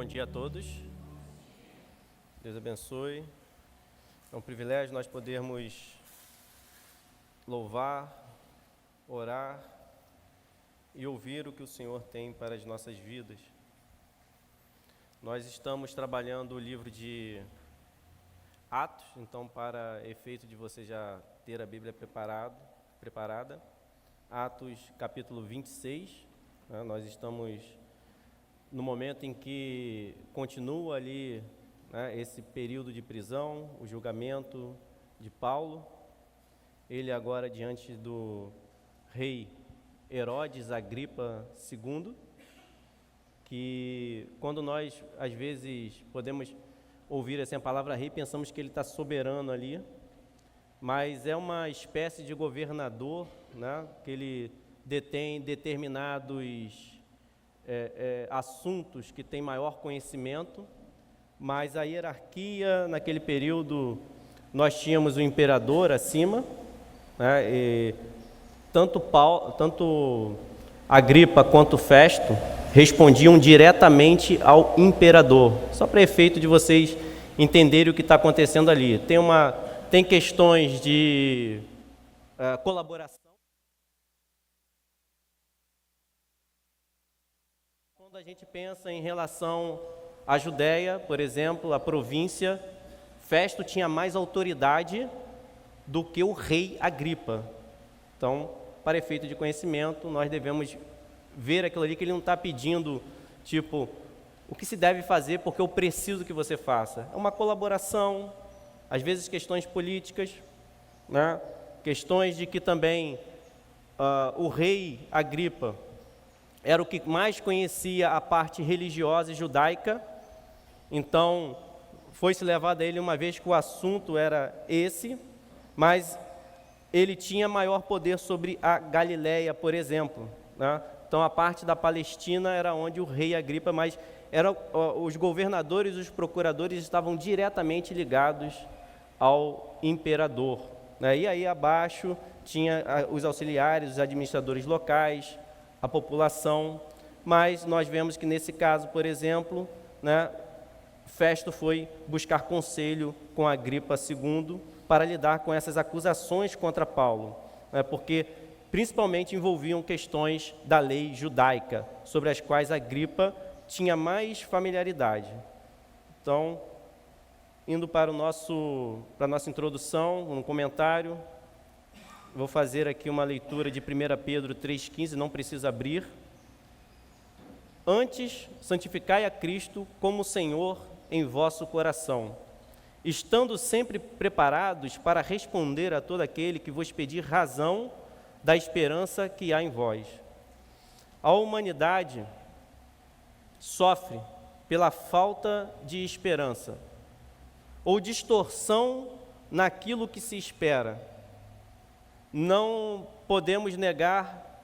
dia a todos. Deus abençoe. É um privilégio nós podermos louvar, orar e ouvir o que o Senhor tem para as nossas vidas. Nós estamos trabalhando o livro de Atos, então para efeito de você já ter a Bíblia preparada, Atos capítulo 26, né, nós estamos no momento em que continua ali, né, esse período de prisão, o julgamento de Paulo, ele agora diante do rei Herodes Agripa II, que quando nós às vezes podemos ouvir assim, a palavra rei, pensamos que ele está soberano ali, mas é uma espécie de governador, né, que ele detém determinados assuntos que tem maior conhecimento, mas a hierarquia naquele período nós tínhamos o imperador acima, né, e tanto Agripa quanto Festo respondiam diretamente ao imperador, só para efeito de vocês entenderem o que está acontecendo ali. Tem questões de colaboração. Quando a gente pensa em relação à Judéia, por exemplo, a província, Festo tinha mais autoridade do que o rei Agripa. Então, para efeito de conhecimento, nós devemos ver aquilo ali que ele não está pedindo, tipo, o que se deve fazer porque eu preciso que você faça. É uma colaboração, às vezes questões políticas, né? Questões de que também o rei Agripa era o que mais conhecia a parte religiosa e judaica, então foi-se levado a ele uma vez que o assunto era esse, mas ele tinha maior poder sobre a Galileia, por exemplo, né? Então a parte da Palestina era onde o rei Agripa, mas os governadores e os procuradores estavam diretamente ligados ao imperador, né? E aí abaixo tinha os auxiliares, os administradores locais, a população, mas nós vemos que nesse caso, por exemplo, né, Festo foi buscar conselho com Agripa II para lidar com essas acusações contra Paulo, né, porque principalmente envolviam questões da lei judaica, sobre as quais Agripa tinha mais familiaridade. Então, indo para a nossa introdução, um comentário, vou fazer aqui uma leitura de 1 Pedro 3,15, não precisa abrir. Antes, santificai a Cristo como Senhor em vosso coração, estando sempre preparados para responder a todo aquele que vos pedir razão da esperança que há em vós. A humanidade sofre pela falta de esperança, ou distorção naquilo que se espera. Não podemos negar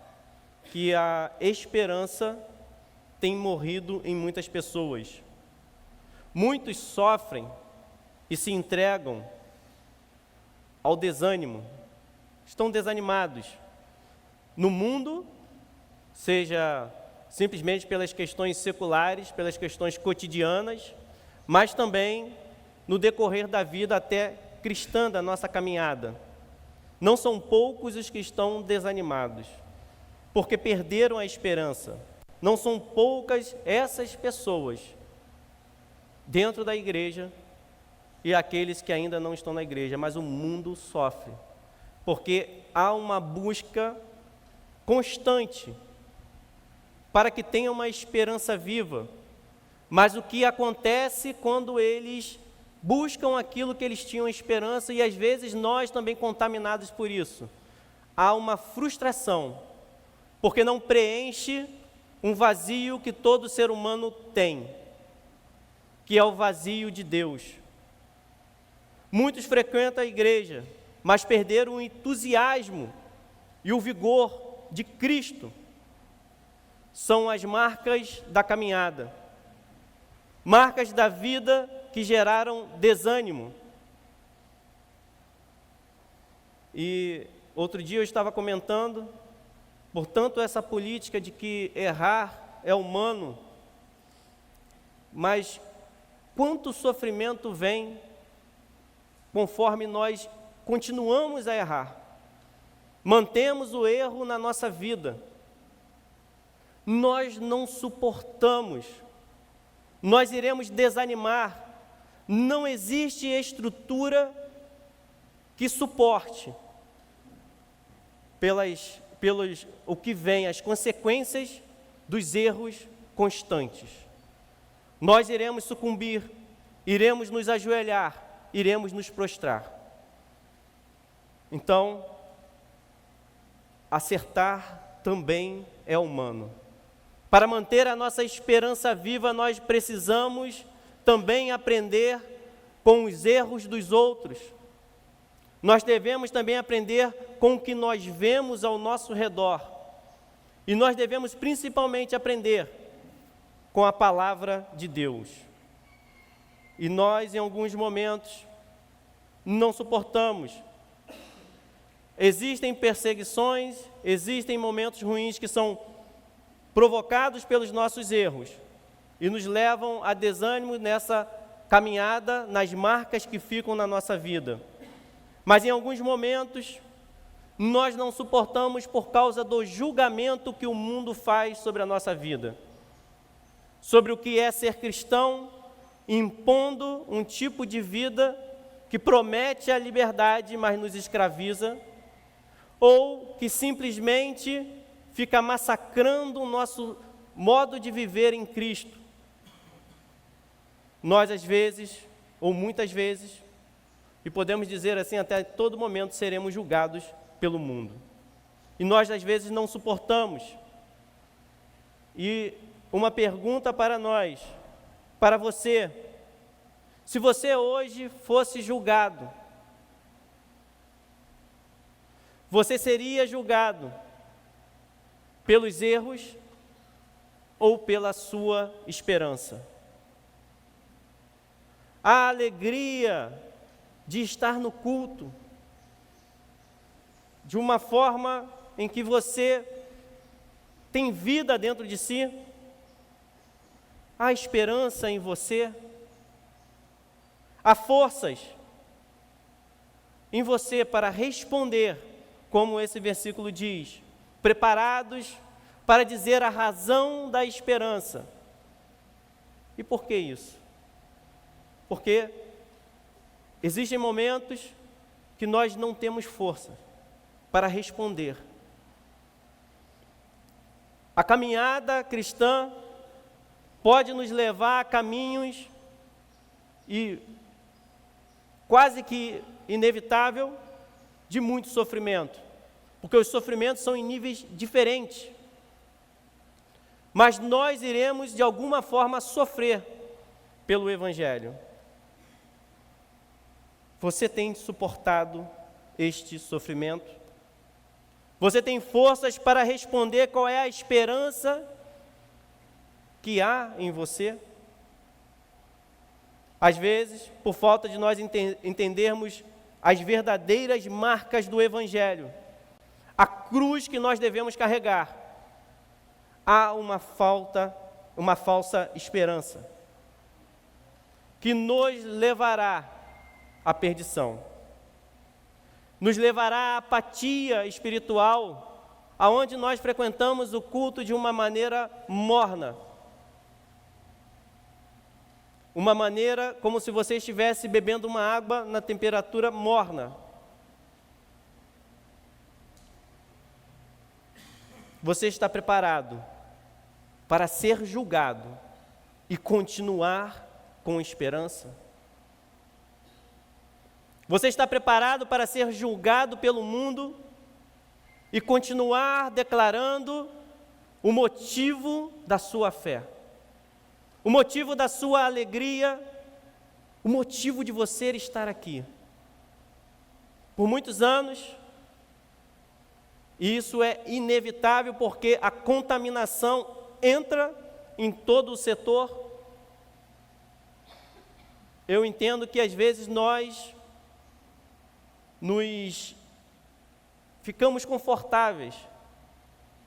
que a esperança tem morrido em muitas pessoas. Muitos sofrem e se entregam ao desânimo, estão desanimados no mundo, seja simplesmente pelas questões seculares, pelas questões cotidianas, mas também no decorrer da vida até cristã da nossa caminhada. Não são poucos os que estão desanimados, porque perderam a esperança. Não são poucas essas pessoas dentro da igreja e aqueles que ainda não estão na igreja, mas o mundo sofre, porque há uma busca constante para que tenha uma esperança viva. Mas o que acontece quando eles buscam aquilo que eles tinham esperança, e às vezes nós também contaminados por isso, há uma frustração, porque não preenche um vazio que todo ser humano tem, que é o vazio de Deus. Muitos frequentam a igreja, mas perderam o entusiasmo e o vigor de Cristo. São as marcas da caminhada, marcas da vida que geraram desânimo. E outro dia eu estava comentando, portanto, essa política de que errar é humano, mas quanto sofrimento vem conforme nós continuamos a errar, mantemos o erro na nossa vida. Nós não suportamos, nós iremos desanimar. Não existe estrutura que suporte pelos o que vem, as consequências dos erros constantes. Nós iremos sucumbir, iremos nos ajoelhar, iremos nos prostrar. Então, acertar também é humano. Para manter a nossa esperança viva, nós precisamos também aprender com os erros dos outros. Nós devemos também aprender com o que nós vemos ao nosso redor. E nós devemos principalmente aprender com a palavra de Deus. E nós, em alguns momentos, não suportamos. Existem perseguições, existem momentos ruins que são provocados pelos nossos erros e nos levam a desânimo nessa caminhada, nas marcas que ficam na nossa vida. Mas em alguns momentos, nós não suportamos por causa do julgamento que o mundo faz sobre a nossa vida, sobre o que é ser cristão, impondo um tipo de vida que promete a liberdade, mas nos escraviza, ou que simplesmente fica massacrando o nosso modo de viver em Cristo. Nós, às vezes, ou muitas vezes, e podemos dizer assim, até todo momento seremos julgados pelo mundo. E nós, às vezes, não suportamos. E uma pergunta para nós, para você: se você hoje fosse julgado, você seria julgado pelos erros ou pela sua esperança? A alegria de estar no culto, de uma forma em que você tem vida dentro de si, há esperança em você, há forças em você para responder, como esse versículo diz, preparados para dizer a razão da esperança. E por que isso? Porque existem momentos que nós não temos força para responder. A caminhada cristã pode nos levar a caminhos e quase que inevitável de muito sofrimento, porque os sofrimentos são em níveis diferentes. Mas nós iremos de alguma forma sofrer pelo Evangelho. Você tem suportado este sofrimento? Você tem forças para responder qual é a esperança que há em você? Às vezes, por falta de nós entendermos as verdadeiras marcas do Evangelho, a cruz que nós devemos carregar, há uma falsa esperança, que nos levará à perdição, nos levará à apatia espiritual, aonde nós frequentamos o culto de uma maneira morna, uma maneira como se você estivesse bebendo uma água na temperatura morna. Você está preparado para ser julgado e continuar com esperança? Você está preparado para ser julgado pelo mundo e continuar declarando o motivo da sua fé, o motivo da sua alegria, o motivo de você estar aqui? Por muitos anos, e isso é inevitável porque a contaminação entra em todo o setor. Eu entendo que às vezes nós ficamos confortáveis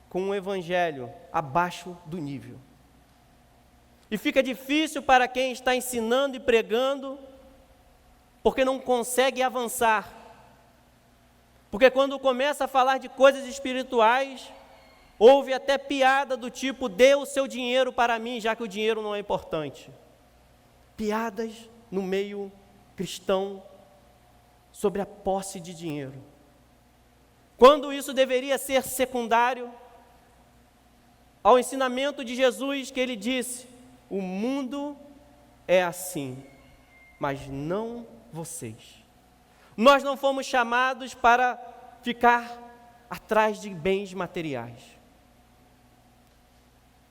com o Evangelho abaixo do nível. E fica difícil para quem está ensinando e pregando, porque não consegue avançar. Porque quando começa a falar de coisas espirituais, houve até piada do tipo, dê o seu dinheiro para mim, já que o dinheiro não é importante. Piadas no meio cristão sobre a posse de dinheiro. Quando isso deveria ser secundário ao ensinamento de Jesus, que ele disse, o mundo é assim, mas não vocês. Nós não fomos chamados para ficar atrás de bens materiais,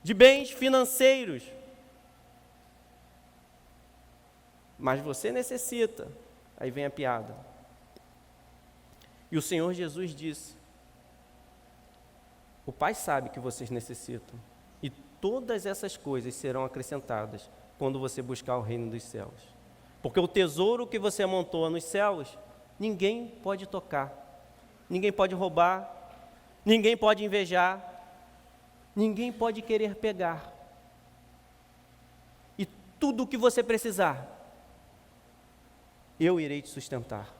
de bens financeiros. Mas você necessita. Aí vem a piada. E o Senhor Jesus disse, o Pai sabe que vocês necessitam, e todas essas coisas serão acrescentadas quando você buscar o reino dos céus. Porque o tesouro que você amontoa nos céus, ninguém pode tocar, ninguém pode roubar, ninguém pode invejar, ninguém pode querer pegar. E tudo o que você precisar, eu irei te sustentar.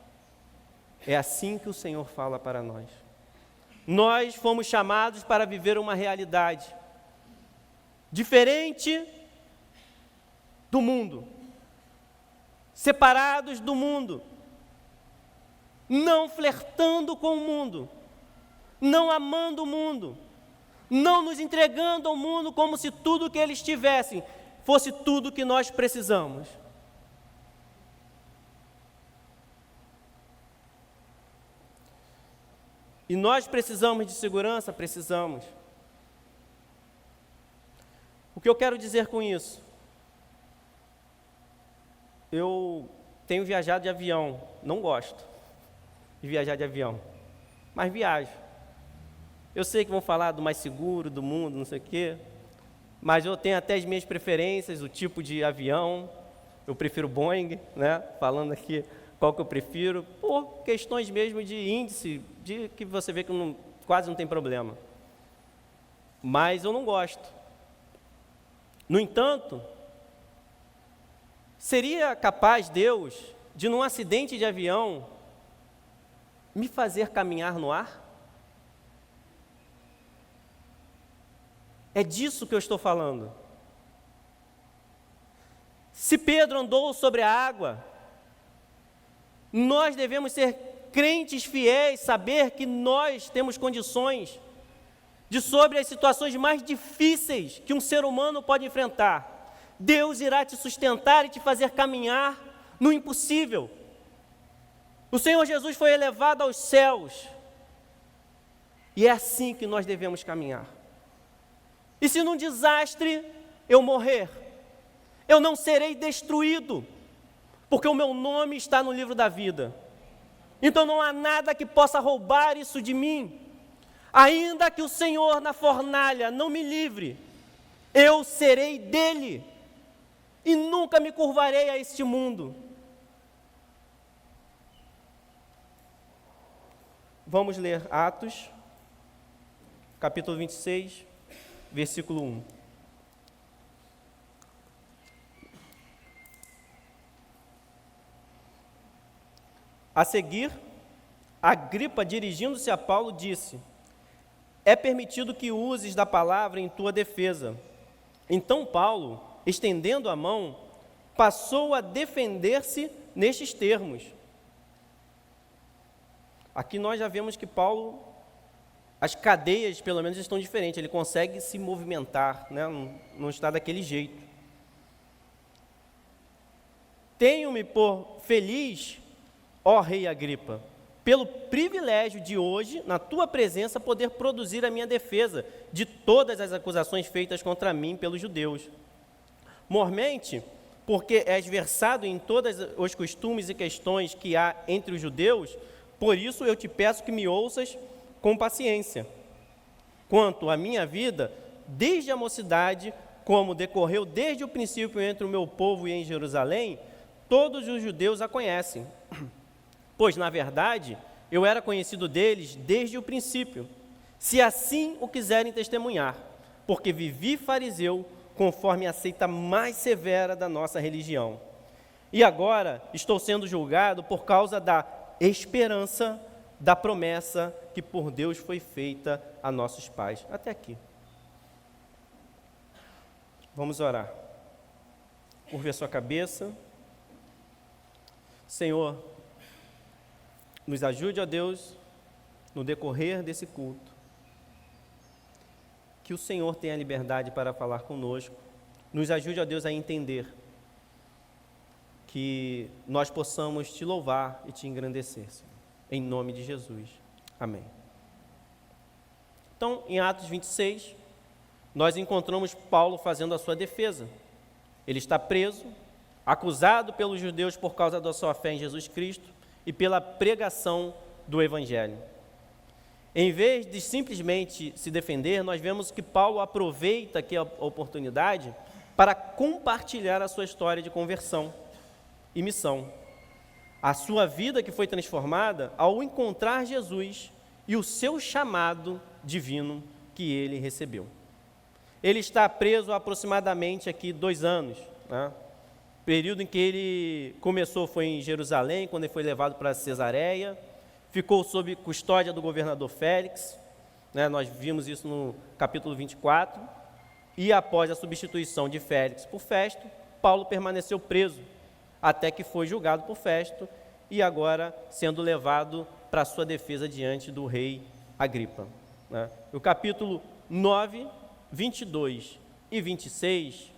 É assim que o Senhor fala para nós. Nós fomos chamados para viver uma realidade diferente do mundo, separados do mundo, não flertando com o mundo, não amando o mundo, não nos entregando ao mundo como se tudo que eles tivessem fosse tudo que nós precisamos. E nós precisamos de segurança? Precisamos. O que eu quero dizer com isso? Eu tenho viajado de avião, não gosto de viajar de avião, mas viajo. Eu sei que vão falar do mais seguro do mundo, não sei o quê, mas eu tenho até as minhas preferências, o tipo de avião. Eu prefiro Boeing, né? Falando aqui qual que eu prefiro, por questões mesmo de índice, de que você vê que quase não tem problema. Mas eu não gosto. No entanto, seria capaz Deus de, num acidente de avião, me fazer caminhar no ar? É disso que eu estou falando. Se Pedro andou sobre a água, nós devemos ser crentes fiéis, saber que nós temos condições de, sobre as situações mais difíceis que um ser humano pode enfrentar, Deus irá te sustentar e te fazer caminhar no impossível. O Senhor Jesus foi elevado aos céus, e é assim que nós devemos caminhar. E se num desastre eu morrer, eu não serei destruído, porque o meu nome está no livro da vida. Então não há nada que possa roubar isso de mim. Ainda que o Senhor na fornalha não me livre, eu serei dele e nunca me curvarei a este mundo. Vamos ler Atos, capítulo 26, versículo 1. A seguir, Agripa, dirigindo-se a Paulo, disse: é permitido que uses da palavra em tua defesa. Então Paulo, estendendo a mão, passou a defender-se nestes termos. Aqui nós já vemos que Paulo, as cadeias pelo menos estão diferentes, ele consegue se movimentar, né? Não está daquele jeito. Tenho-me por feliz, ó rei Agripa, pelo privilégio de hoje, na tua presença, poder produzir a minha defesa de todas as acusações feitas contra mim pelos judeus. Mormente, porque és versado em todos os costumes e questões que há entre os judeus, por isso eu te peço que me ouças com paciência. Quanto à minha vida, desde a mocidade, como decorreu desde o princípio entre o meu povo e em Jerusalém, todos os judeus a conhecem. Pois, na verdade, eu era conhecido deles desde o princípio, se assim o quiserem testemunhar, porque vivi fariseu conforme a seita mais severa da nossa religião. E agora estou sendo julgado por causa da esperança da promessa que por Deus foi feita a nossos pais. Até aqui. Vamos orar. Curve a sua cabeça. Senhor, nos ajude, ó Deus, no decorrer desse culto, que o Senhor tenha liberdade para falar conosco. Nos ajude, ó Deus, a entender que nós possamos te louvar e te engrandecer, Senhor. Em nome de Jesus. Amém. Então, em Atos 26, nós encontramos Paulo fazendo a sua defesa. Ele está preso, acusado pelos judeus por causa da sua fé em Jesus Cristo e pela pregação do Evangelho. Em vez de simplesmente se defender, nós vemos que Paulo aproveita aqui a oportunidade para compartilhar a sua história de conversão e missão. A sua vida que foi transformada ao encontrar Jesus e o seu chamado divino que ele recebeu. Ele está preso há aproximadamente aqui 2 anos, né? O período em que ele começou foi em Jerusalém, quando ele foi levado para Cesareia, ficou sob custódia do governador Félix, né? Nós vimos isso no capítulo 24, e após a substituição de Félix por Festo, Paulo permaneceu preso, até que foi julgado por Festo, e agora sendo levado para a sua defesa diante do rei Agripa, né? O capítulo 9, 22 e 26,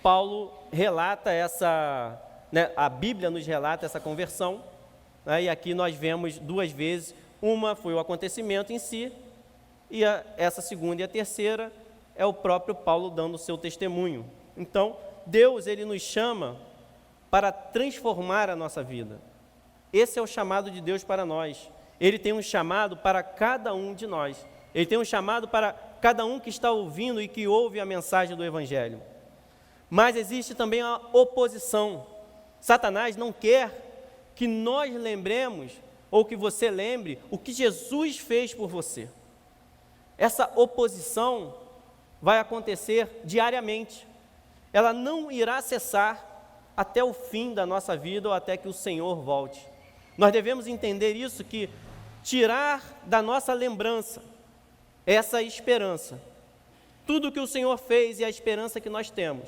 Paulo relata essa, né, a Bíblia nos relata essa conversão, né, e aqui nós vemos 2 vezes, uma foi o acontecimento em si, e essa segunda e a terceira é o próprio Paulo dando o seu testemunho. Então, Deus, ele nos chama para transformar a nossa vida. Esse é o chamado de Deus para nós. Ele tem um chamado para cada um de nós. Ele tem um chamado para cada um que está ouvindo e que ouve a mensagem do Evangelho. Mas existe também a oposição. Satanás não quer que nós lembremos, ou que você lembre, o que Jesus fez por você. Essa oposição vai acontecer diariamente. Ela não irá cessar até o fim da nossa vida ou até que o Senhor volte. Nós devemos entender isso, que tirar da nossa lembrança essa esperança, tudo que o Senhor fez e a esperança que nós temos,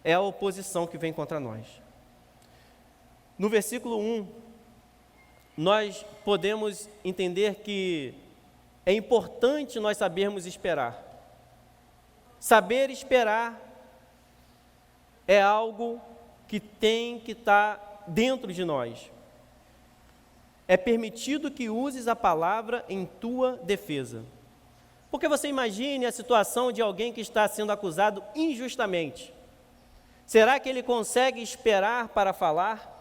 é a oposição que vem contra nós. No versículo 1, nós podemos entender que é importante nós sabermos esperar. Saber esperar é algo que tem que estar dentro de nós. É permitido que uses a palavra em tua defesa. Porque você imagine a situação de alguém que está sendo acusado injustamente. Será que ele consegue esperar para falar?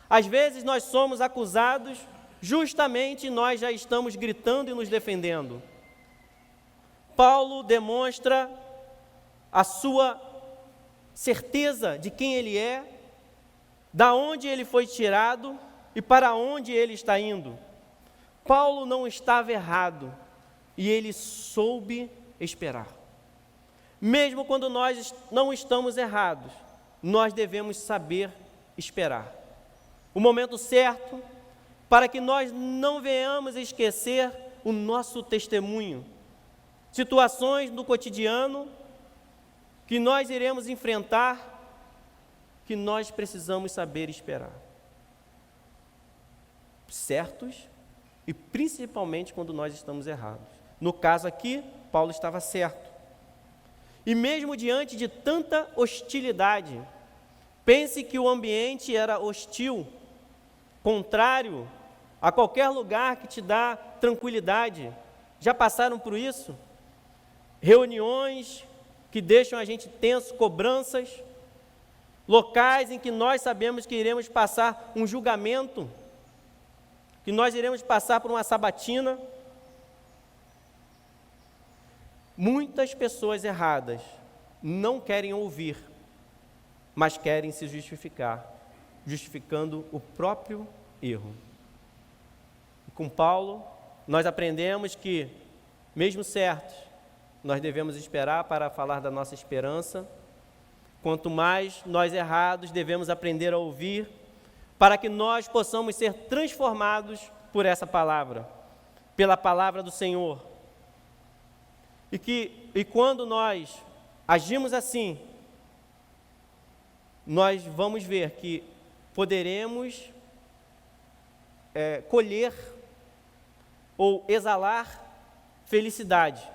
Às vezes nós somos acusados justamente e nós já estamos gritando e nos defendendo. Paulo demonstra a sua certeza de quem ele é, da onde ele foi tirado e para onde ele está indo. Paulo não estava errado e ele soube esperar. Mesmo quando nós não estamos errados, nós devemos saber esperar o momento certo, para que nós não venhamos esquecer o nosso testemunho. Situações do cotidiano que nós iremos enfrentar, que nós precisamos saber esperar. Certos e principalmente quando nós estamos errados. No caso aqui, Paulo estava certo. E mesmo diante de tanta hostilidade, pense que o ambiente era hostil, contrário a qualquer lugar que te dá tranquilidade. Já passaram por isso? Reuniões que deixam a gente tenso, cobranças, locais em que nós sabemos que iremos passar um julgamento, que nós iremos passar por uma sabatina. Muitas pessoas erradas não querem ouvir, mas querem se justificar, justificando o próprio erro. Com Paulo, nós aprendemos que, mesmo certos, nós devemos esperar para falar da nossa esperança. Quanto mais nós errados devemos aprender a ouvir, para que nós possamos ser transformados por essa palavra, pela palavra do Senhor. E quando nós agimos assim, nós vamos ver que poderemos colher ou exalar felicidade,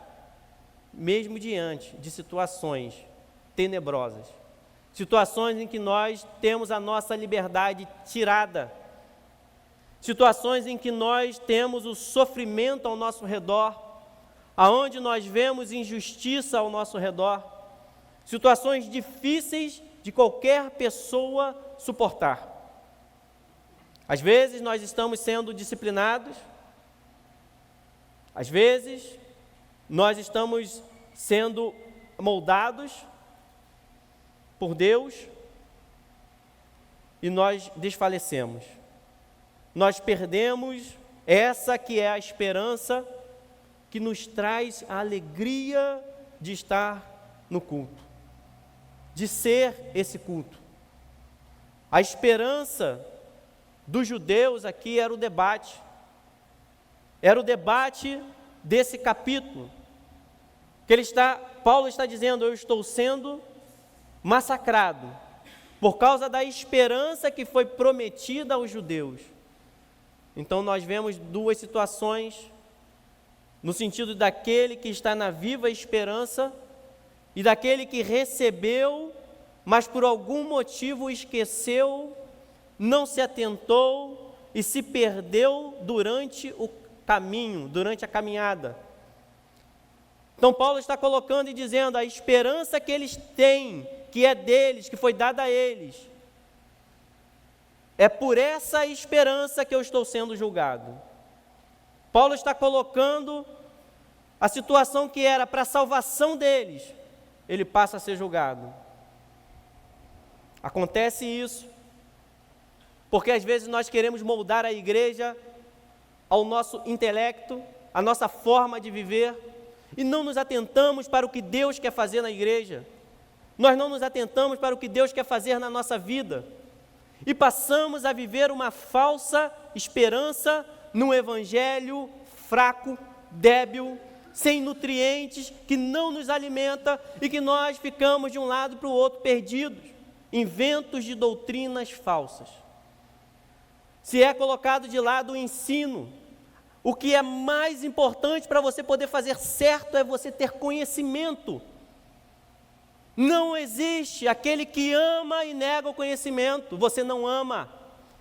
mesmo diante de situações tenebrosas, situações em que nós temos a nossa liberdade tirada, situações em que nós temos o sofrimento ao nosso redor, aonde nós vemos injustiça ao nosso redor, situações difíceis de qualquer pessoa suportar. Às vezes nós estamos sendo disciplinados, às vezes nós estamos sendo moldados por Deus e nós desfalecemos. Nós perdemos essa que é a esperança que nos traz a alegria de estar no culto, de ser esse culto. A esperança dos judeus aqui era o debate desse capítulo, que Paulo está dizendo: eu estou sendo massacrado por causa da esperança que foi prometida aos judeus. Então nós vemos duas situações, no sentido daquele que está na viva esperança e daquele que recebeu, mas por algum motivo esqueceu, não se atentou e se perdeu durante o caminho, durante a caminhada. Então Paulo está colocando e dizendo: a esperança que eles têm, que é deles, que foi dada a eles, é por essa esperança que eu estou sendo julgado. Paulo está colocando a situação que era para a salvação deles, ele passa a ser julgado. Acontece isso porque às vezes nós queremos moldar a igreja ao nosso intelecto, à nossa forma de viver, e não nos atentamos para o que Deus quer fazer na igreja. Nós não nos atentamos para o que Deus quer fazer na nossa vida. E passamos a viver uma falsa esperança num evangelho fraco, débil, sem nutrientes, que não nos alimenta e que nós ficamos de um lado para o outro perdidos, inventos de doutrinas falsas. Se é colocado de lado o ensino, o que é mais importante para você poder fazer certo é você ter conhecimento. Não existe aquele que ama e nega o conhecimento. Você não ama.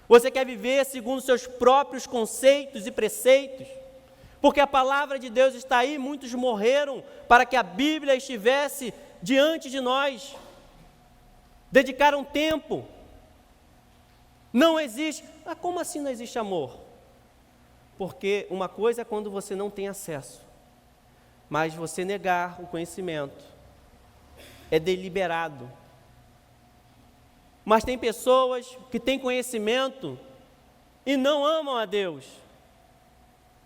Você quer viver segundo seus próprios conceitos e preceitos. Porque a palavra de Deus está aí, muitos morreram para que a Bíblia estivesse diante de nós. Dedicaram tempo. Não existe. Como assim não existe amor? Porque uma coisa é quando você não tem acesso, mas você negar o conhecimento é deliberado. Mas tem pessoas que têm conhecimento e não amam a Deus.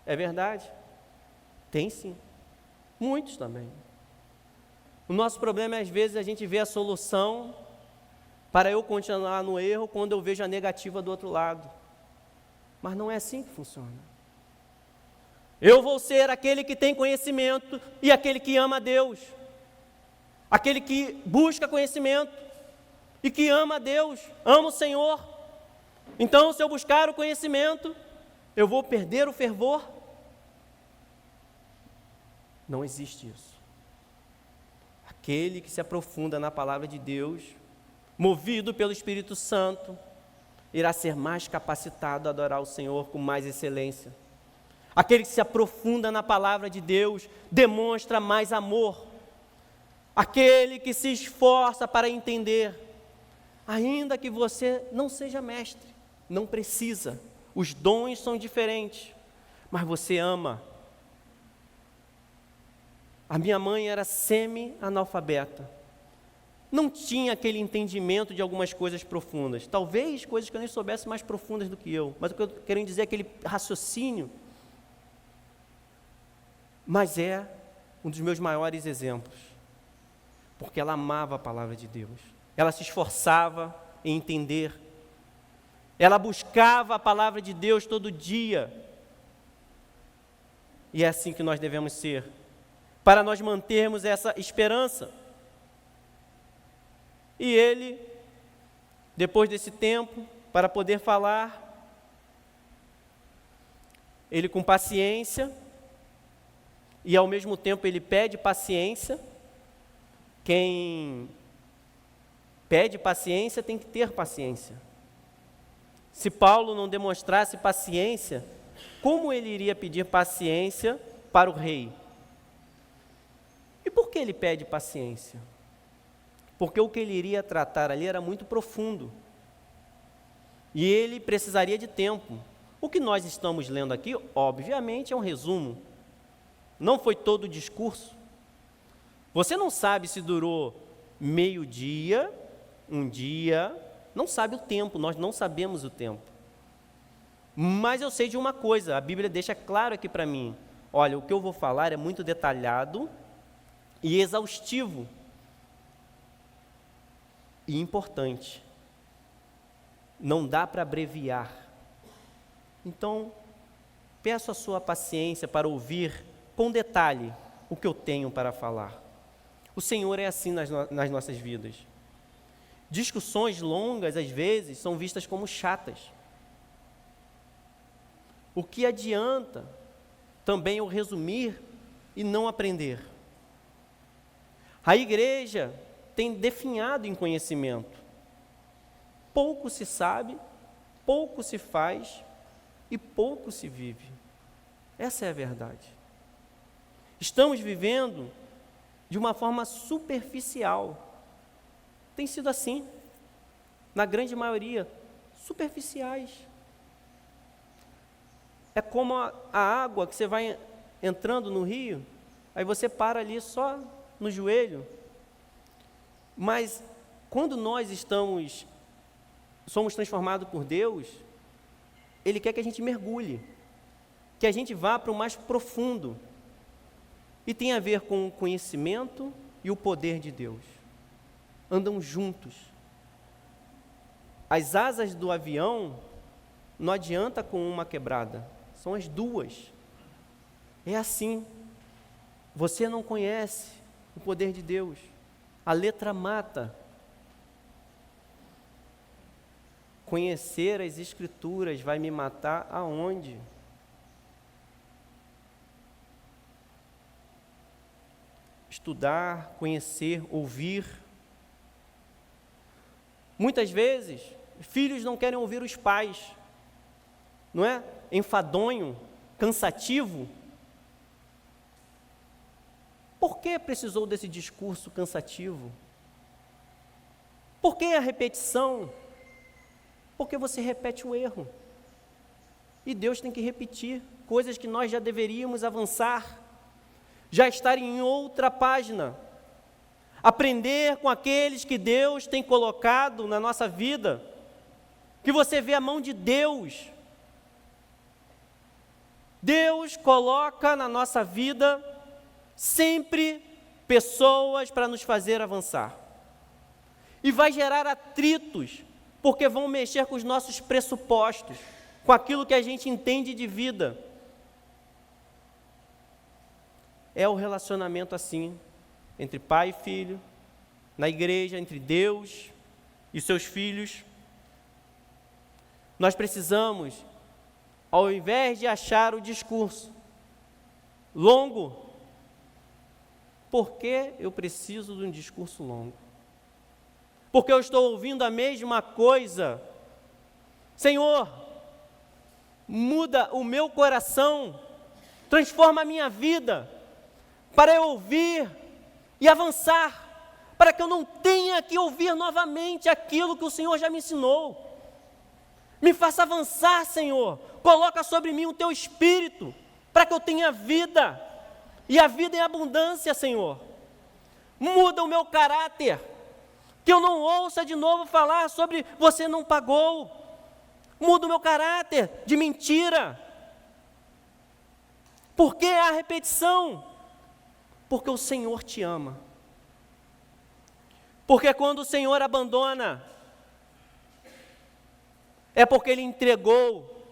É verdade? Tem sim. Muitos também. O nosso problema é, às vezes, a gente vê a solução para eu continuar no erro quando eu vejo a negativa do outro lado. Mas não é assim que funciona. Eu vou ser aquele que tem conhecimento e aquele que ama a Deus. Aquele que busca conhecimento e que ama a Deus, ama o Senhor. Então, se eu buscar o conhecimento, eu vou perder o fervor? Não existe isso. Aquele que se aprofunda na palavra de Deus, movido pelo Espírito Santo, irá ser mais capacitado a adorar o Senhor com mais excelência. Aquele que se aprofunda na palavra de Deus demonstra mais amor. Aquele que se esforça para entender, ainda que você não seja mestre, não precisa, os dons são diferentes, mas você ama. A minha mãe era semi-analfabeta, não tinha aquele entendimento de algumas coisas profundas, talvez coisas que eu nem soubesse mais profundas do que eu, mas o que eu quero dizer é aquele raciocínio, mas é um dos meus maiores exemplos, porque ela amava a palavra de Deus, ela se esforçava em entender, ela buscava a palavra de Deus todo dia, e é assim que nós devemos ser, para nós mantermos essa esperança. E ele, depois desse tempo, para poder falar, ele com paciência, e ao mesmo tempo ele pede paciência. Quem pede paciência tem que ter paciência. Se Paulo não demonstrasse paciência, como ele iria pedir paciência para o rei? E por que ele pede paciência? Porque o que ele iria tratar ali era muito profundo. E ele precisaria de tempo. O que nós estamos lendo aqui, obviamente, é um resumo. Não foi todo o discurso. Você não sabe se durou meio-dia, um dia, não sabe o tempo, nós não sabemos o tempo. Mas eu sei de uma coisa, a Bíblia deixa claro aqui para mim. Olha, o que eu vou falar é muito detalhado e exaustivo. E importante. Não dá para abreviar. Então, peço a sua paciência para ouvir com detalhe o que eu tenho para falar. O Senhor é assim nas nossas vidas. Discussões longas, às vezes, são vistas como chatas. O que adianta também eu resumir e não aprender? A igreja tem definhado em conhecimento. Pouco se sabe, pouco se faz e pouco se vive. Essa é a verdade. Estamos vivendo de uma forma superficial. Tem sido assim, na grande maioria, superficiais. É como a água que você vai entrando no rio, aí você para ali só no joelho. Mas quando nós somos transformados por Deus, Ele quer que a gente mergulhe, que a gente vá para o mais profundo. E tem a ver com o conhecimento e o poder de Deus. Andam juntos. As asas do avião não adianta com uma quebrada, são as duas. É assim. Você não conhece o poder de Deus. A letra mata. Conhecer as Escrituras vai me matar aonde? Estudar, conhecer, ouvir. Muitas vezes, filhos não querem ouvir os pais, não é? Enfadonho, cansativo. Por que precisou desse discurso cansativo? Por que a repetição? Porque você repete o erro. E Deus tem que repetir coisas que nós já deveríamos avançar, já estar em outra página. Aprender com aqueles que Deus tem colocado na nossa vida, que você vê a mão de Deus. Deus coloca na nossa vida sempre pessoas para nos fazer avançar. E vai gerar atritos, porque vão mexer com os nossos pressupostos, com aquilo que a gente entende de vida. É o relacionamento assim, entre pai e filho, na igreja, entre Deus e seus filhos. Nós precisamos, ao invés de achar o discurso longo, por que eu preciso de um discurso longo? Porque eu estou ouvindo a mesma coisa. Senhor, muda o meu coração, transforma a minha vida, para eu ouvir e avançar, para que eu não tenha que ouvir novamente aquilo que o Senhor já me ensinou. Me faça avançar, Senhor, coloca sobre mim o Teu Espírito, para que eu tenha vida, e a vida em abundância, Senhor. Muda o meu caráter, que eu não ouça de novo falar sobre você não pagou. Muda o meu caráter de mentira. Por que a repetição? Porque o Senhor te ama. Porque quando o Senhor abandona, é porque Ele entregou.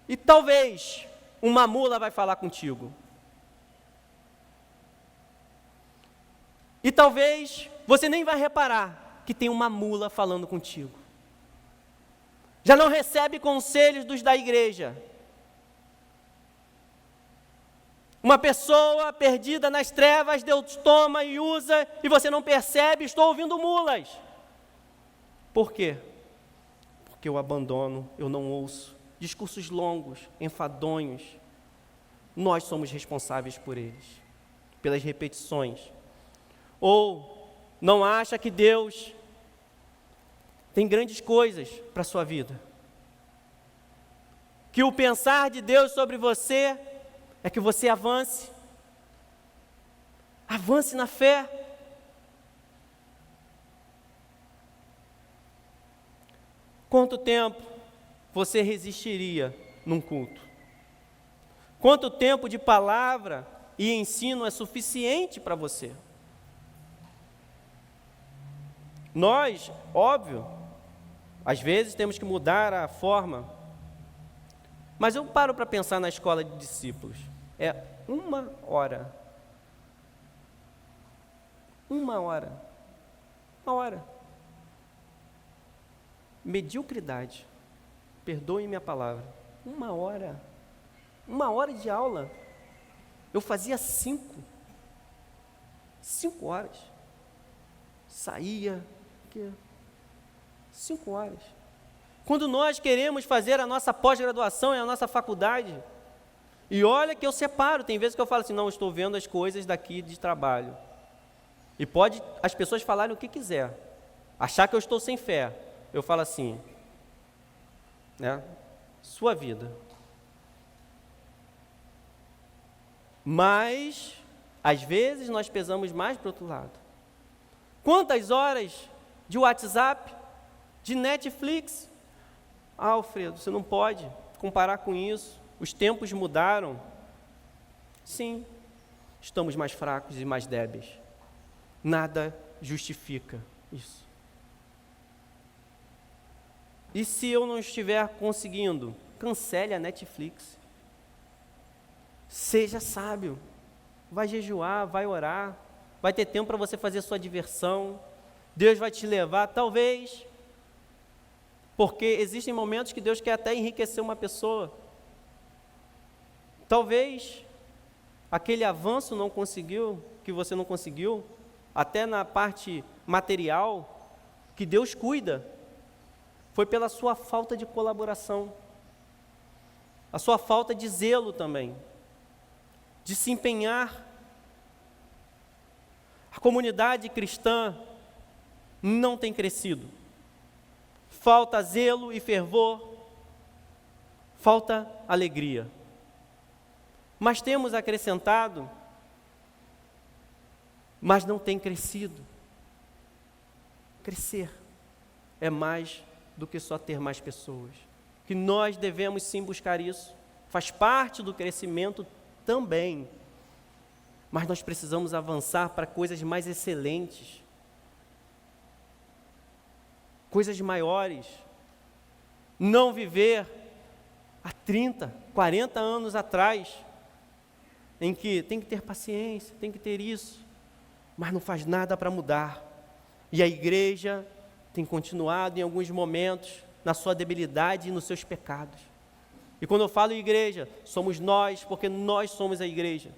E talvez uma mula vai falar contigo. E talvez você nem vai reparar que tem uma mula falando contigo. Já não recebe conselhos dos da igreja. Uma pessoa perdida nas trevas, Deus toma e usa, e você não percebe, estou ouvindo mulas. Por quê? Porque eu abandono, eu não ouço. Discursos longos, enfadonhos. Nós somos responsáveis por eles, pelas repetições. Ou não acha que Deus tem grandes coisas para a sua vida? Que o pensar de Deus sobre você é que você avance. Avance na fé. Quanto tempo você resistiria num culto? Quanto tempo de palavra e ensino é suficiente para você? Nós, óbvio, às vezes temos que mudar a forma, mas eu paro para pensar na escola de discípulos. É 1 hora. 1 hora. 1 hora. Mediocridade. Perdoe minha palavra. 1 hora. 1 hora de aula. Eu fazia 5. 5 horas. Saía. 5 horas. Quando nós queremos fazer a nossa pós-graduação e a nossa faculdade, e olha que eu separo, tem vezes que eu falo assim, não, estou vendo as coisas daqui de trabalho. E pode as pessoas falarem o que quiser, achar que eu estou sem fé. Eu falo assim, né? Sua vida. Mas, às vezes, nós pesamos mais para o outro lado. Quantas horas de WhatsApp, de Netflix? Ah, Alfredo, você não pode comparar com isso. Os tempos mudaram. Sim, estamos mais fracos e mais débeis. Nada justifica isso. E se eu não estiver conseguindo, cancele a Netflix. Seja sábio. Vai jejuar, vai orar, vai ter tempo para você fazer sua diversão. Deus vai te levar, talvez, porque existem momentos que Deus quer até enriquecer uma pessoa. Talvez aquele avanço não conseguiu, que você não conseguiu, até na parte material, que Deus cuida, foi pela sua falta de colaboração, a sua falta de zelo também, de se empenhar. A comunidade cristã não tem crescido. Falta zelo e fervor, falta alegria. Mas temos acrescentado, mas não tem crescido. Crescer é mais do que só ter mais pessoas. Que nós devemos sim buscar isso. Faz parte do crescimento também. Mas nós precisamos avançar para coisas mais excelentes. Coisas maiores. Não viver há 30, 40 anos atrás, em que tem que ter paciência, tem que ter isso, mas não faz nada para mudar. E a igreja tem continuado em alguns momentos na sua debilidade e nos seus pecados. E quando eu falo igreja, somos nós, porque nós somos a igreja.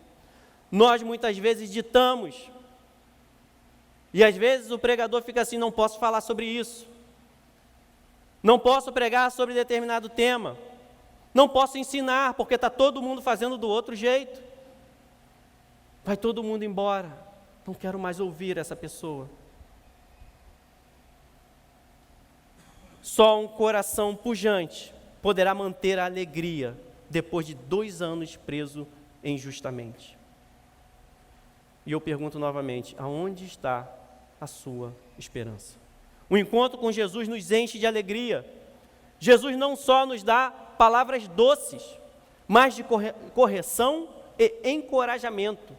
Nós muitas vezes ditamos, e às vezes o pregador fica assim, não posso falar sobre isso, não posso pregar sobre determinado tema, não posso ensinar, porque está todo mundo fazendo do outro jeito. Vai todo mundo embora, não quero mais ouvir essa pessoa. Só um coração pujante poderá manter a alegria depois de 2 anos preso injustamente. E eu pergunto novamente, aonde está a sua esperança? O encontro com Jesus nos enche de alegria. Jesus não só nos dá palavras doces, mas de correção e encorajamento.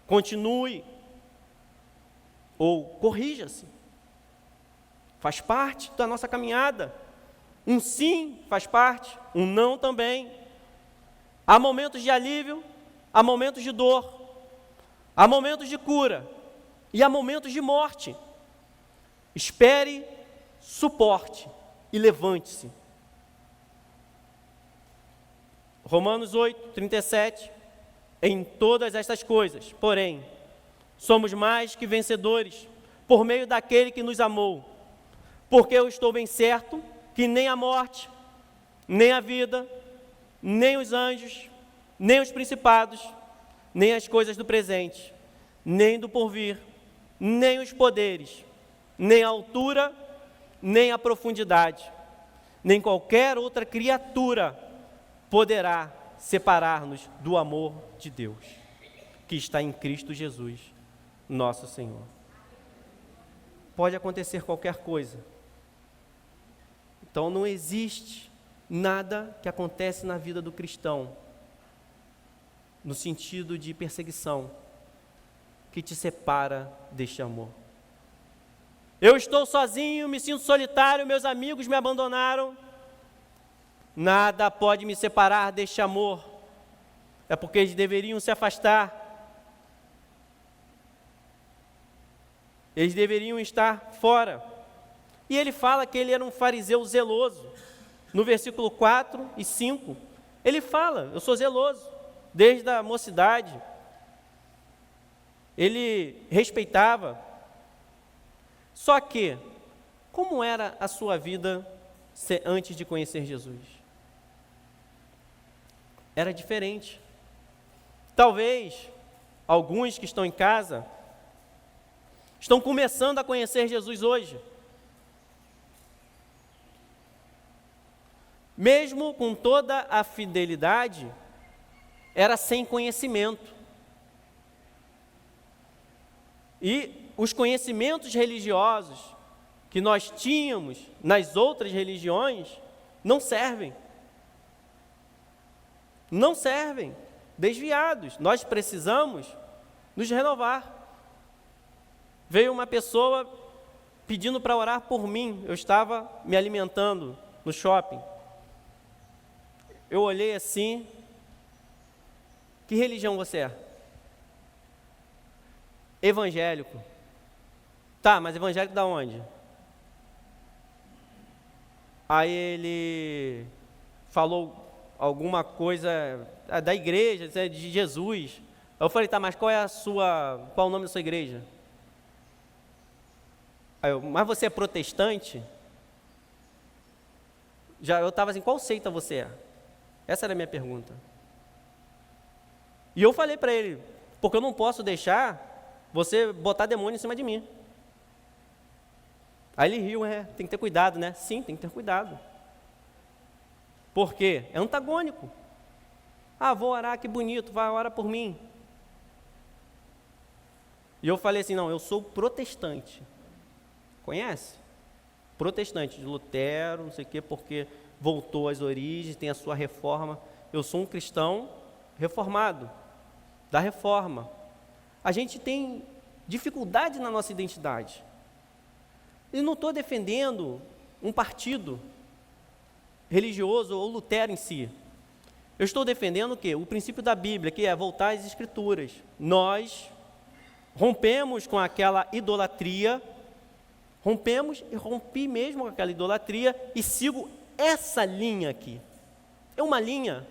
Continue ou corrija-se. Faz parte da nossa caminhada. Um sim faz parte, um não também. Há momentos de alívio, há momentos de dor, há momentos de cura e há momentos de morte. Espere, suporte e levante-se. Romanos 8, 37. Em todas estas coisas, porém, somos mais que vencedores, por meio daquele que nos amou. Porque eu estou bem certo que nem a morte, nem a vida, nem os anjos, nem os principados, nem as coisas do presente, nem do porvir, nem os poderes, nem a altura, nem a profundidade, nem qualquer outra criatura poderá separar-nos do amor de Deus, que está em Cristo Jesus, nosso Senhor. Pode acontecer qualquer coisa. Então não existe nada que acontece na vida do cristão, no sentido de perseguição, que te separa deste amor. Eu estou sozinho, me sinto solitário, meus amigos me abandonaram. Nada pode me separar deste amor. É porque eles deveriam se afastar. Eles deveriam estar fora. E ele fala que ele era um fariseu zeloso. No versículo 4 e 5, ele fala, eu sou zeloso, desde a mocidade. Ele respeitava. Só que, como era a sua vida antes de conhecer Jesus? Era diferente. Talvez alguns que estão em casa estão começando a conhecer Jesus hoje. Mesmo com toda a fidelidade, era sem conhecimento. E os conhecimentos religiosos que nós tínhamos nas outras religiões não servem. Não servem, desviados. Nós precisamos nos renovar. Veio uma pessoa pedindo para orar por mim. Eu estava me alimentando no shopping. Eu olhei assim. Que religião você é? Evangélico. Tá, mas evangélico da onde? Aí ele falou alguma coisa da igreja, de Jesus. Eu falei, tá, mas qual é o nome da sua igreja? Aí eu, mas você é protestante? Eu estava assim, qual seita você é? Essa era a minha pergunta. E eu falei para ele, porque eu não posso deixar você botar demônio em cima de mim. Aí ele riu, tem que ter cuidado, né? Sim, tem que ter cuidado. Por quê? É antagônico. Ah, vou orar, que bonito, vai, ora por mim. E eu falei assim, não, eu sou protestante. Conhece? Protestante, de Lutero, não sei o quê, porque voltou às origens, tem a sua reforma. Eu sou um cristão reformado, da reforma. A gente tem dificuldade na nossa identidade. E não estou defendendo um partido religioso ou Lutero em si. Eu estou defendendo o quê? O princípio da Bíblia, que é voltar às Escrituras. Nós rompemos com aquela idolatria, rompi mesmo com aquela idolatria e sigo essa linha aqui. É uma linha,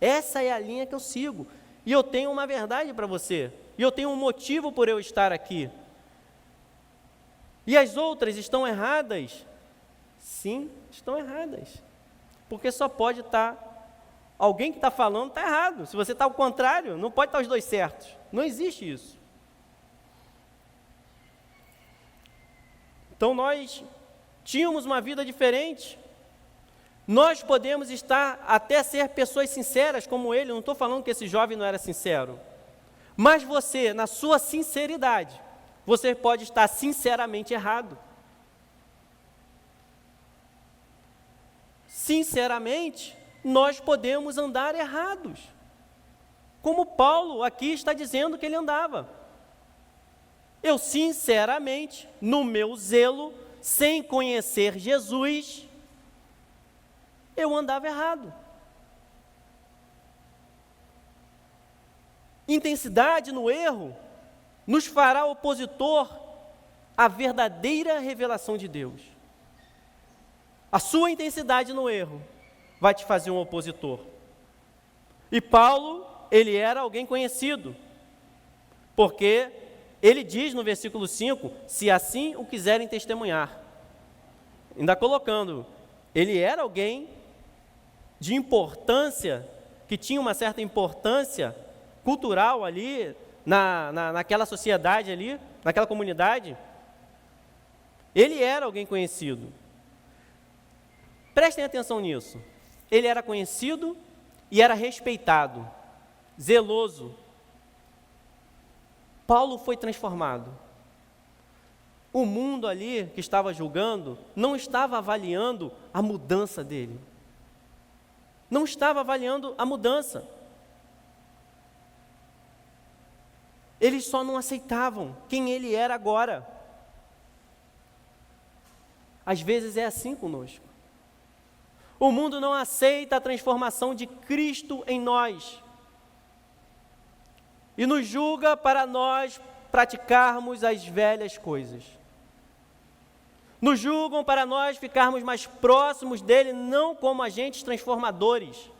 essa é a linha que eu sigo. E eu tenho uma verdade para você, e eu tenho um motivo por eu estar aqui. E as outras estão erradas? Sim, estão erradas. Porque só pode estar, alguém que está falando está errado. Se você está ao contrário, não pode estar os dois certos. Não existe isso. Então nós tínhamos uma vida diferente. Nós podemos estar, até ser pessoas sinceras como ele. Eu não estou falando que esse jovem não era sincero. Mas você, na sua sinceridade, você pode estar sinceramente errado. Sinceramente, nós podemos andar errados. como Paulo aqui está dizendo que ele andava. Eu, sinceramente, no meu zelo, sem conhecer Jesus, eu andava errado. Intensidade no erro nos fará opositor à verdadeira revelação de Deus. A sua intensidade no erro vai te fazer um opositor. E Paulo, ele era alguém conhecido, porque ele diz no versículo 5, se assim o quiserem testemunhar. Ainda colocando, ele era alguém de importância, que tinha uma certa importância cultural ali, naquela sociedade ali, naquela comunidade. Ele era alguém conhecido. Prestem atenção nisso. Ele era conhecido e era respeitado, zeloso. Paulo foi transformado. O mundo ali que estava julgando não estava avaliando a mudança dele. Não estava avaliando a mudança. Eles só não aceitavam quem ele era agora. Às vezes é assim conosco. O mundo não aceita a transformação de Cristo em nós. E nos julga para nós praticarmos as velhas coisas. Nos julgam para nós ficarmos mais próximos dele, não como agentes transformadores,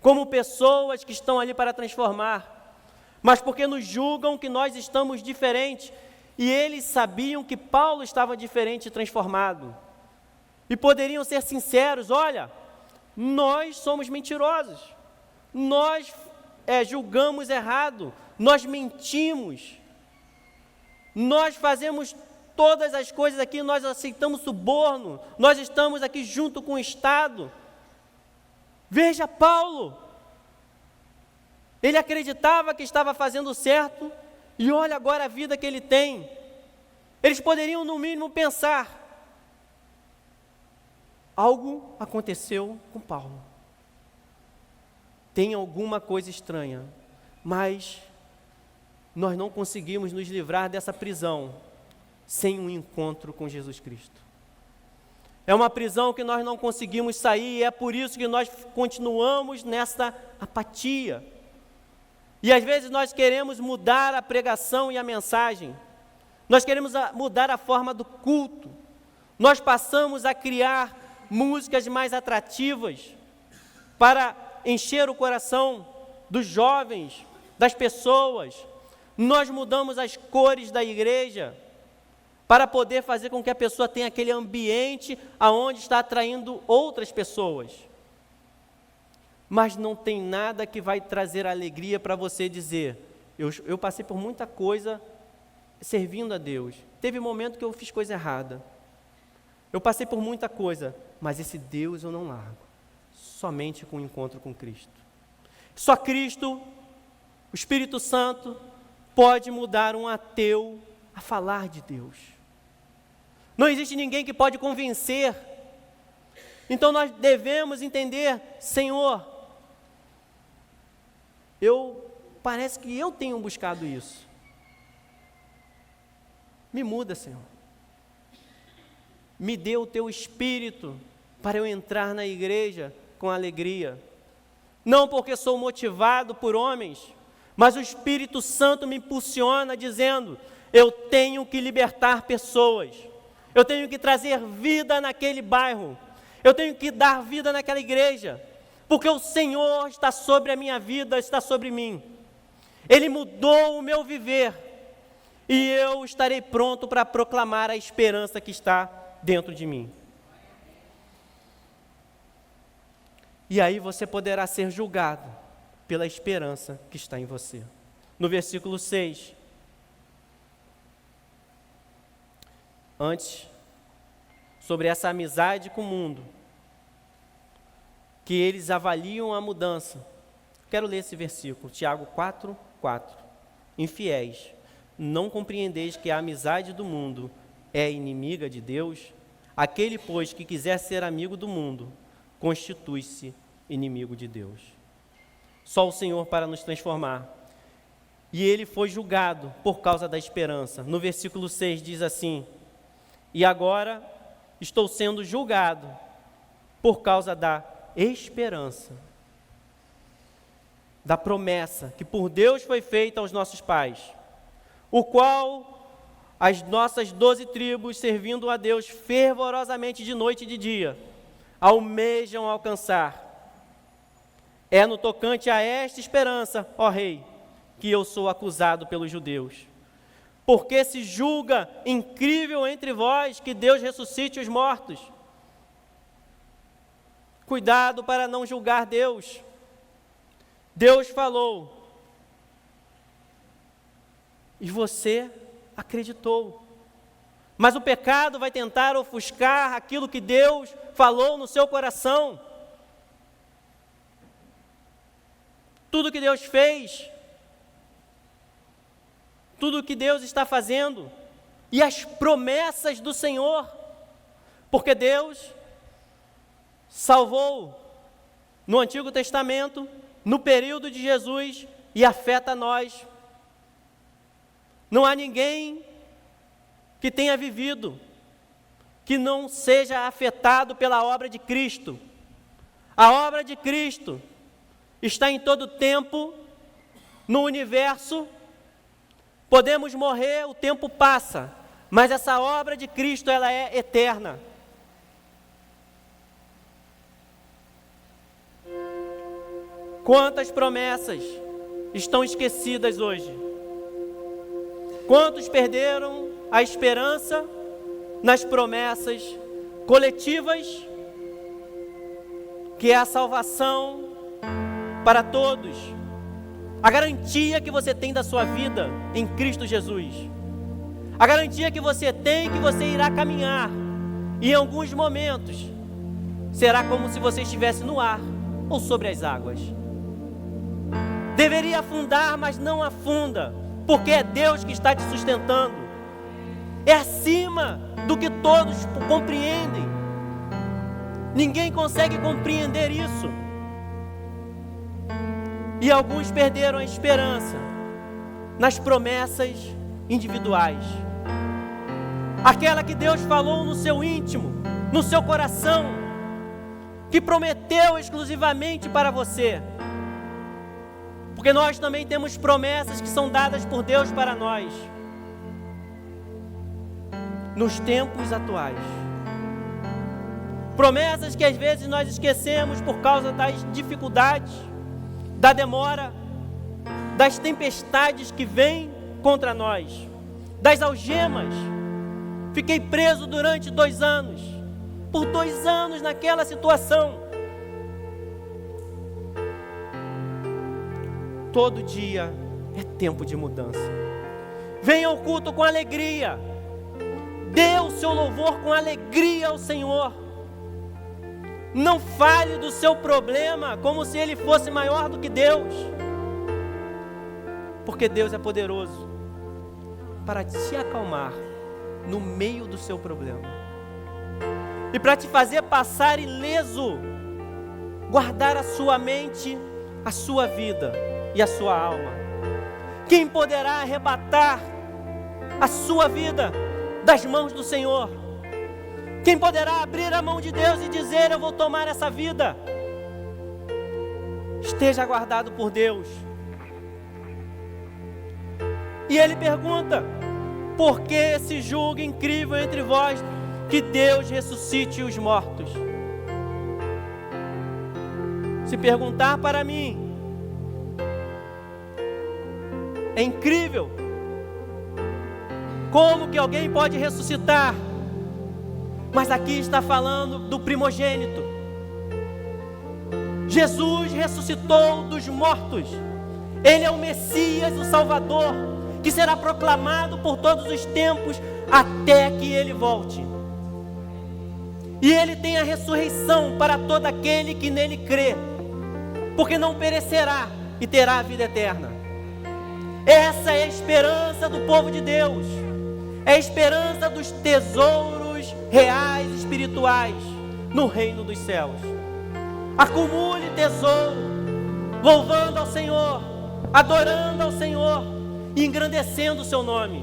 como pessoas que estão ali para transformar, mas porque nos julgam que nós estamos diferentes, e eles sabiam que Paulo estava diferente e transformado, e poderiam ser sinceros: olha, nós somos mentirosos, nós julgamos errado, nós mentimos, nós fazemos todas as coisas aqui, nós aceitamos suborno, nós estamos aqui junto com o Estado. Veja Paulo, ele acreditava que estava fazendo certo, e olha agora a vida que ele tem. Eles poderiam no mínimo pensar: algo aconteceu com Paulo, tem alguma coisa estranha, mas nós não conseguimos nos livrar dessa prisão sem um encontro com Jesus Cristo. É uma prisão que nós não conseguimos sair, e é por isso que nós continuamos nessa apatia. E às vezes nós queremos mudar a pregação e a mensagem, nós queremos mudar a forma do culto, nós passamos a criar músicas mais atrativas para encher o coração dos jovens, das pessoas. Nós mudamos as cores da igreja para poder fazer com que a pessoa tenha aquele ambiente aonde está atraindo outras pessoas. Mas não tem nada que vai trazer alegria para você dizer: eu passei por muita coisa servindo a Deus, teve momento que eu fiz coisa errada, eu passei por muita coisa, mas esse Deus eu não largo, somente com o encontro com Cristo. Só Cristo, o Espírito Santo, pode mudar um ateu a falar de Deus. Não existe ninguém que pode convencer. Então nós devemos entender: Senhor, parece que eu tenho buscado isso. Me muda, Senhor. Me dê o teu Espírito para eu entrar na igreja com alegria. Não porque sou motivado por homens, mas o Espírito Santo me impulsiona dizendo: eu tenho que libertar pessoas, eu tenho que trazer vida naquele bairro, eu tenho que dar vida naquela igreja, porque o Senhor está sobre a minha vida, está sobre mim. Ele mudou o meu viver, e eu estarei pronto para proclamar a esperança que está dentro de mim. E aí você poderá ser julgado pela esperança que está em você. No versículo 6, antes, sobre essa amizade com o mundo, que eles avaliam a mudança. Quero ler esse versículo, Tiago 4:4. Infiéis, não compreendeis que a amizade do mundo é inimiga de Deus? Aquele, pois, que quiser ser amigo do mundo, constitui-se inimigo de Deus. Só o Senhor para nos transformar. E ele foi julgado por causa da esperança. No versículo 6 diz assim: e agora estou sendo julgado por causa da esperança, da promessa que por Deus foi feita aos nossos pais, o qual as nossas 12 tribos, servindo a Deus fervorosamente de noite e de dia, almejam alcançar. É no tocante a esta esperança, ó Rei, que eu sou acusado pelos judeus. Porque se julga incrível entre vós que Deus ressuscite os mortos. Cuidado para não julgar Deus. Deus falou, e você acreditou. Mas o pecado vai tentar ofuscar aquilo que Deus falou no seu coração. Tudo que Deus fez, tudo que Deus está fazendo, e as promessas do Senhor, porque Deus salvou no Antigo Testamento, no período de Jesus, e afeta nós. Não há ninguém que tenha vivido, que não seja afetado pela obra de Cristo. A obra de Cristo está em todo tempo, no universo. Podemos morrer, o tempo passa, mas essa obra de Cristo, ela é eterna. Quantas promessas estão esquecidas hoje? Quantos perderam a esperança nas promessas coletivas, que é a salvação para todos, a garantia que você tem da sua vida em Cristo Jesus, a garantia que você tem que você irá caminhar, e em alguns momentos será como se você estivesse no ar ou sobre as águas. Deveria afundar, mas não afunda, porque é Deus que está te sustentando. É acima do que todos compreendem. Ninguém consegue compreender isso. E alguns perderam a esperança nas promessas individuais. Aquela que Deus falou no seu íntimo, no seu coração, que prometeu exclusivamente para você. Porque nós também temos promessas que são dadas por Deus para nós, nos tempos atuais. Promessas que às vezes nós esquecemos por causa das dificuldades, da demora, das tempestades que vêm contra nós, das algemas. Fiquei preso durante 2 anos, por 2 anos naquela situação. Todo dia é tempo de mudança. Venha ao culto com alegria. Dê o seu louvor com alegria ao Senhor. Não fale do seu problema como se ele fosse maior do que Deus. Porque Deus é poderoso para te acalmar no meio do seu problema. E para te fazer passar ileso, guardar a sua mente, a sua vida e a sua alma. Quem poderá arrebatar a sua vida das mãos do Senhor? Quem poderá abrir a mão de Deus e dizer: eu vou tomar essa vida? Esteja guardado por Deus. E ele pergunta: por que esse julgo incrível entre vós, que Deus ressuscite os mortos? Se perguntar para mim, é incrível como que alguém pode ressuscitar, mas aqui está falando do primogênito. Jesus ressuscitou dos mortos. Ele é o Messias, o Salvador, que será proclamado por todos os tempos até que Ele volte. E Ele tem a ressurreição para todo aquele que nele crê, porque não perecerá e terá a vida eterna. Essa é a esperança do povo de Deus. É a esperança dos tesouros reais, espirituais, no reino dos céus. Acumule tesouro, louvando ao Senhor, adorando ao Senhor e engrandecendo o seu nome,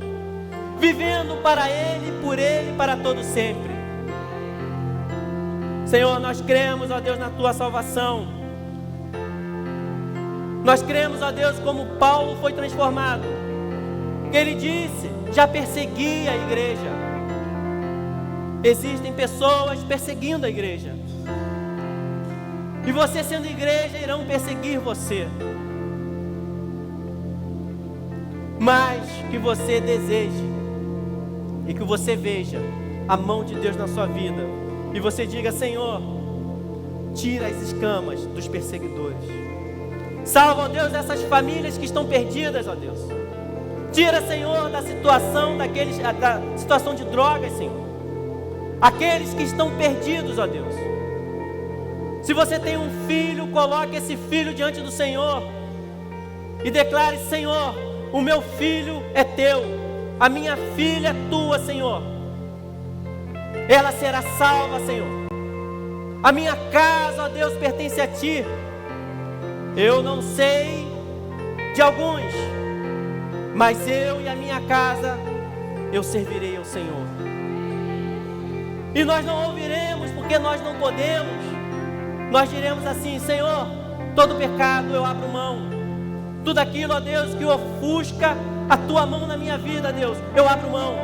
vivendo para Ele, por Ele, para todo sempre. Senhor, nós cremos, ó Deus, na Tua salvação. Nós cremos, ó Deus, como Paulo foi transformado. Que ele disse, já perseguia a igreja. Existem pessoas perseguindo a igreja. E você sendo igreja, irão perseguir você. Mas que você deseje e que você veja a mão de Deus na sua vida. E você diga, Senhor, tira as escamas dos perseguidores. Salva, ó Deus, essas famílias que estão perdidas, ó Deus. Tira, Senhor, da situação da situação de drogas, Senhor. Aqueles que estão perdidos, ó Deus. Se você tem um filho, coloque esse filho diante do Senhor e declare, Senhor, o meu filho é teu, a minha filha é tua, Senhor. Ela será salva, Senhor. A minha casa, ó Deus, pertence a Ti. Eu não sei de alguns, mas eu e a minha casa, eu servirei ao Senhor. E nós não ouviremos, porque nós não podemos. Nós diremos assim, Senhor, todo pecado eu abro mão. Tudo aquilo, ó Deus, que ofusca a Tua mão na minha vida, Deus, eu abro mão.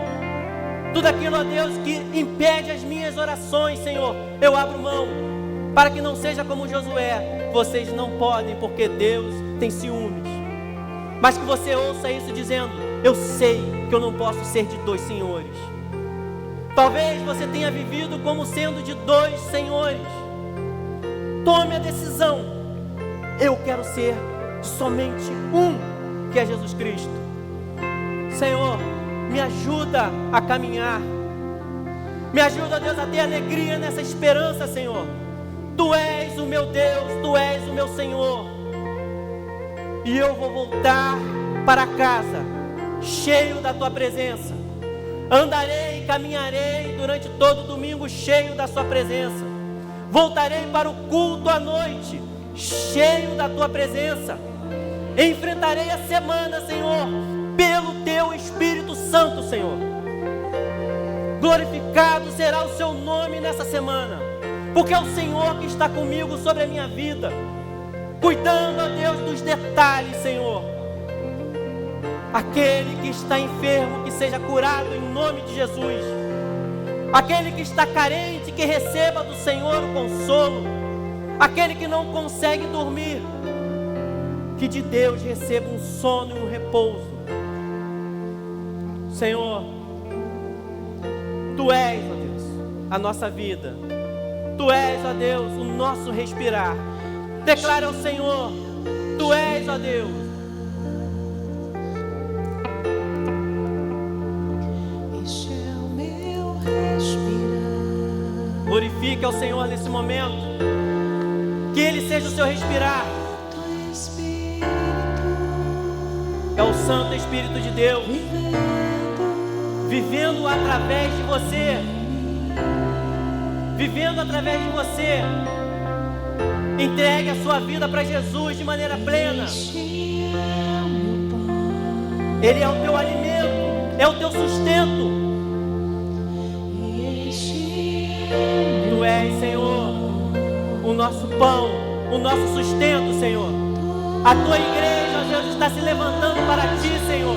Tudo aquilo, ó Deus, que impede as minhas orações, Senhor, eu abro mão. Para que não seja como Josué, vocês não podem, porque Deus tem ciúmes. Mas que você ouça isso dizendo, eu sei que eu não posso ser de dois senhores. Talvez você tenha vivido como sendo de dois senhores. Tome a decisão. Eu quero ser somente um, que é Jesus Cristo. Senhor, me ajuda a caminhar. Me ajuda, Deus, a ter alegria nessa esperança, Senhor. Tu és o meu Deus, Tu és o meu Senhor. E eu vou voltar para casa, cheio da Tua presença. Andarei e caminharei durante todo o domingo, cheio da Sua presença. Voltarei para o culto à noite, cheio da Tua presença. Enfrentarei a semana, Senhor, pelo Teu Espírito Santo, Senhor. Glorificado será o Seu nome nessa semana, porque é o Senhor que está comigo sobre a minha vida, cuidando, ó Deus, dos detalhes, Senhor. Aquele que está enfermo, que seja curado em nome de Jesus. Aquele que está carente, que receba do Senhor o consolo. Aquele que não consegue dormir, que de Deus receba um sono e um repouso. Senhor, Tu és, ó Deus, a nossa vida. Tu és, ó Deus, o nosso respirar. Declara ao Senhor, Tu és, ó Deus. Glorifique ao Senhor nesse momento. Que Ele seja o seu respirar. É o Santo Espírito de Deus vivendo através de você. Vivendo através de você. Entregue a sua vida para Jesus de maneira plena. Ele é o teu alimento, é o teu sustento. Tu és, Senhor, o nosso pão, o nosso sustento, Senhor. A Tua igreja, Deus, está se levantando para Ti, Senhor,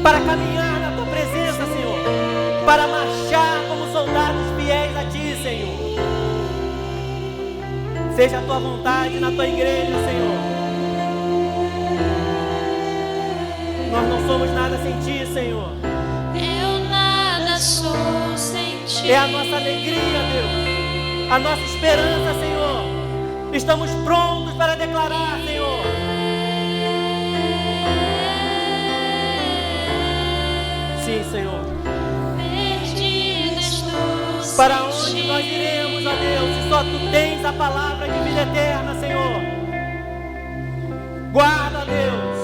para caminhar na Tua presença, Senhor, para marchar como soldados fiéis a Ti, Senhor. Seja a Tua vontade na Tua igreja, Senhor. Nós não somos nada sem Ti, Senhor. Eu nada sou sem Ti. É a nossa alegria, Deus. A nossa esperança, Senhor. Estamos prontos para declarar, Senhor. Sim, Senhor. Perdido estou Para sem onde nós Ti. iremos, ó Deus, se só Tu tens a palavra de vida eterna, Senhor. Guarda, Deus.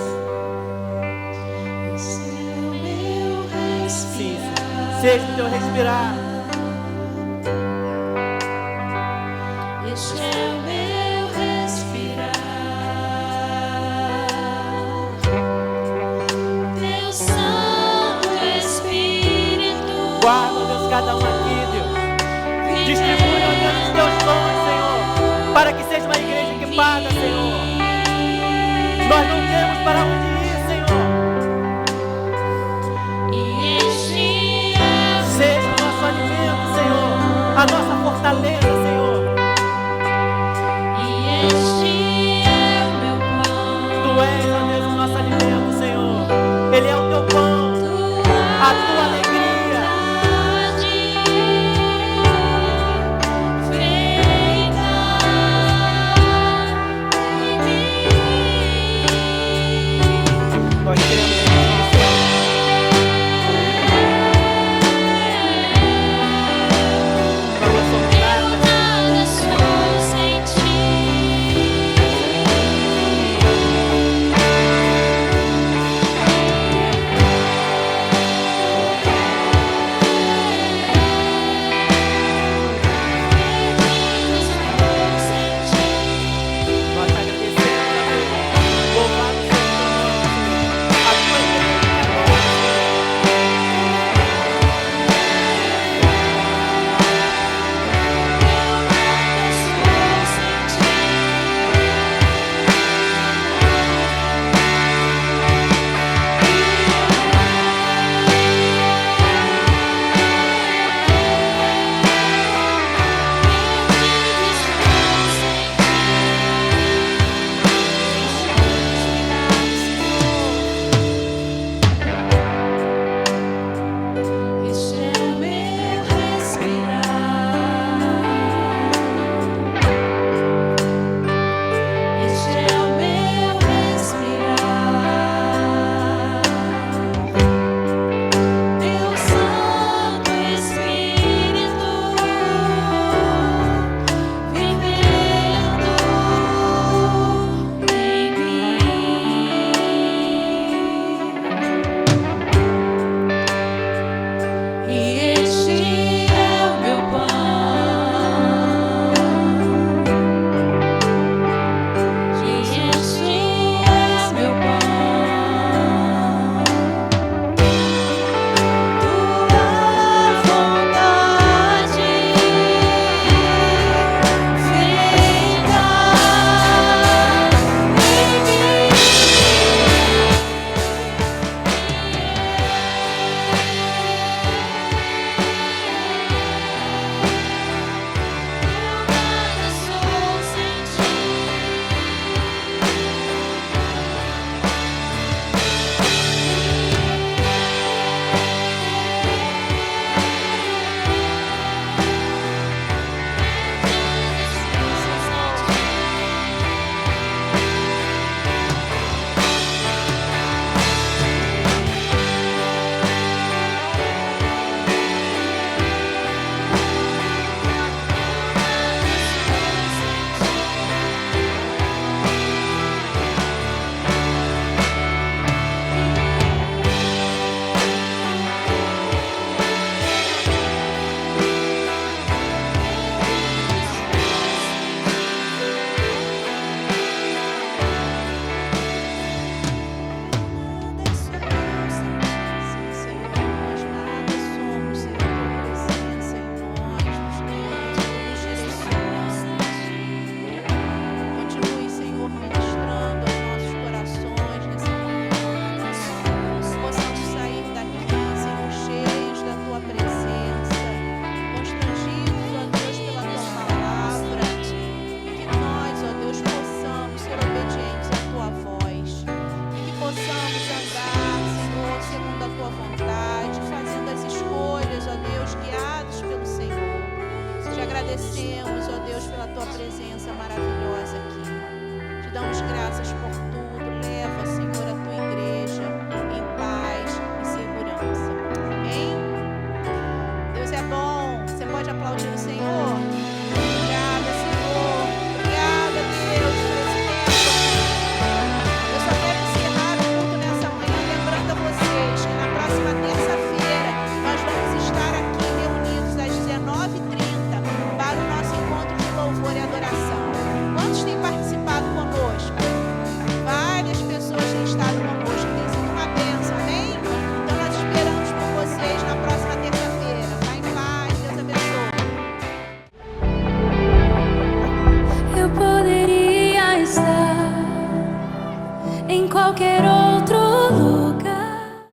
Seu meu Sim, respirar. seja o Teu respirar. Este é o meu respirar. Guarda, ó Deus, cada um aqui, Deus. Distribui, ó Deus, os teus dons, Senhor, para que seja uma igreja equipada, Senhor. Nós não temos para onde ir, Senhor. Seja o nosso alimento, Senhor, a nossa fortaleza, Senhor. Tu és, ó Deus, o nosso alimento, Senhor. Ele é o teu pão, a tua alegria. quiero